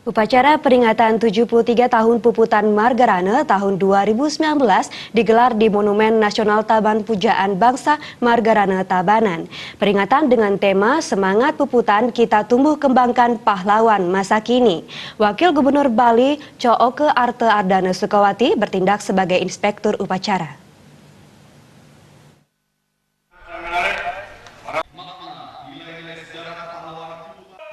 Upacara peringatan 73 tahun Puputan Margarana tahun 2019 digelar di Monumen Nasional Taban Pujaan Bangsa Margarana Tabanan. Peringatan dengan tema Semangat Puputan Kita Tumbuh Kembangkan Pahlawan Masa Kini. Wakil Gubernur Bali, Cooke Arte Ardana Sukawati bertindak sebagai inspektur upacara.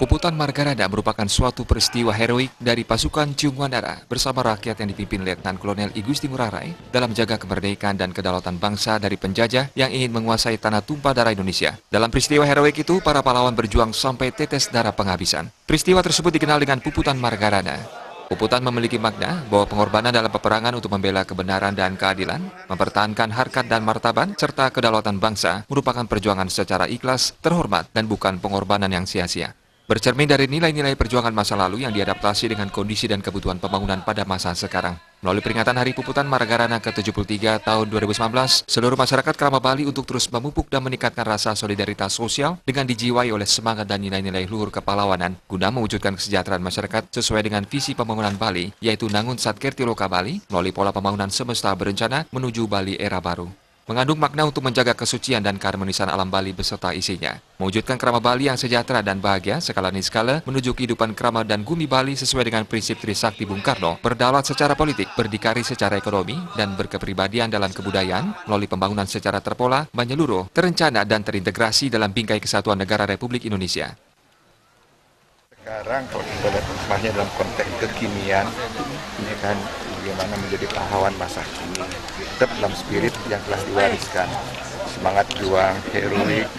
Puputan Margarana merupakan suatu peristiwa heroik dari pasukan Ciung Wandara bersama rakyat yang dipimpin Letnan Kolonel I Gusti Ngurah Rai dalam menjaga kemerdekaan dan kedaulatan bangsa dari penjajah yang ingin menguasai tanah tumpah darah Indonesia. Dalam peristiwa heroik itu, para pahlawan berjuang sampai tetes darah penghabisan. Peristiwa tersebut dikenal dengan Puputan Margarana. Puputan memiliki makna bahwa pengorbanan dalam peperangan untuk membela kebenaran dan keadilan, mempertahankan harkat dan martabat, serta kedaulatan bangsa merupakan perjuangan secara ikhlas, terhormat, dan bukan pengorbanan yang sia-sia. Bercermin dari nilai-nilai perjuangan masa lalu yang diadaptasi dengan kondisi dan kebutuhan pembangunan pada masa sekarang. Melalui peringatan Hari Puputan Margarana ke-73 tahun 2019, seluruh masyarakat Krama Bali untuk terus memupuk dan meningkatkan rasa solidaritas sosial dengan dijiwai oleh semangat dan nilai-nilai luhur kepahlawanan guna mewujudkan kesejahteraan masyarakat sesuai dengan visi pembangunan Bali, yaitu Nangun Satkerti Loka Bali, melalui pola pembangunan semesta berencana menuju Bali era baru. Mengandung makna untuk menjaga kesucian dan keharmonisan alam Bali beserta isinya. Mewujudkan Krama Bali yang sejahtera dan bahagia skala niskala menuju kehidupan Krama dan Bumi Bali sesuai dengan prinsip Trisakti Bung Karno, berdaulat secara politik, berdikari secara ekonomi, dan berkepribadian dalam kebudayaan melalui pembangunan secara terpola, menyeluruh, terencana, dan terintegrasi dalam bingkai kesatuan negara Republik Indonesia. Sekarang kalau kita lihat hikmahnya dalam konteks kekinian, ini kan bagaimana menjadi pahlawan masa kini, tetap dalam spirit yang telah diwariskan, semangat juang, heroik,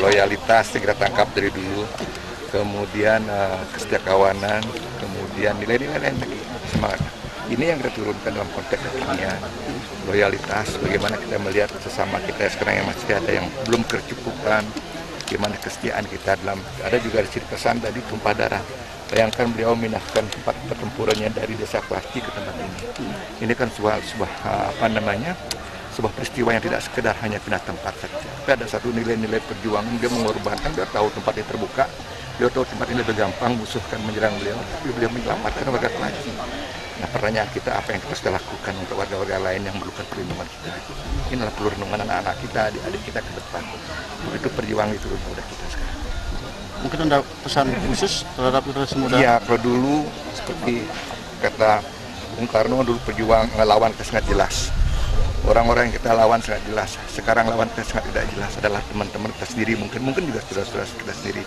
loyalitas segera tangkap dari dulu, kemudian kesetiakawanan, kemudian nilai-nilai lain lagi, semangat. Ini yang kita turunkan dalam konteks kekinian, loyalitas, bagaimana kita melihat sesama kita sekarang yang masih ada yang belum kecukupan, bagaimana kesetiaan kita dalam, ada juga di pesan tadi tumpah darah. Bayangkan beliau memindahkan tempat pertempurannya dari desa Pasti ke tempat ini. Ini kan sebuah peristiwa yang tidak sekedar hanya pindah tempat saja. Tapi ada satu nilai-nilai perjuangan, dia mengorbankan, dia tahu tempatnya terbuka, dia tahu tempat ini lebih gampang, musuh kan menyerang beliau, tapi beliau menyelamatkan warga lagi. Nah, pertanyaan kita, apa yang kita sudah lakukan untuk warga-warga lain yang memerlukan perlindungan kita? Inilah perlindungan anak-anak kita, adik-adik kita ke depan. Begitu perjuangan itu mudah kita sekarang. Mungkin ada pesan khusus terhadap generasi muda? Iya, kalau dulu seperti kata Bung Karno, dulu perjuang lawan kita sangat jelas. Orang-orang yang kita lawan sangat jelas. Sekarang lawan kita sangat tidak jelas adalah teman-teman kita sendiri, mungkin juga saudara-saudara kita sendiri.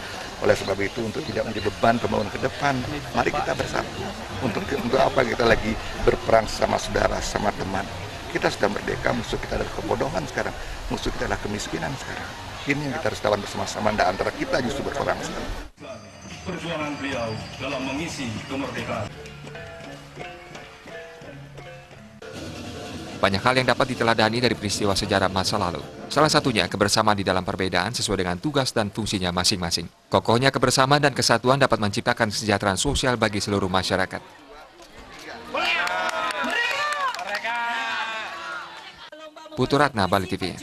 Oleh sebab itu, untuk tidak menjadi beban pembangunan ke depan, mari kita bersatu. Untuk apa kita lagi berperang sama saudara, sama teman? Kita sudah merdeka, musuh kita adalah kebodohan sekarang. Musuh kita adalah kemiskinan sekarang. Ini yang kita harus lawan bersama-sama, antara kita justru berperang sekarang. Perjuangan beliau dalam mengisi kemerdekaan. Banyak hal yang dapat diteladani dari peristiwa sejarah masa lalu. Salah satunya kebersamaan di dalam perbedaan sesuai dengan tugas dan fungsinya masing-masing. Kokohnya kebersamaan dan kesatuan dapat menciptakan kesejahteraan sosial bagi seluruh masyarakat. Putu Ratna, Bali TV.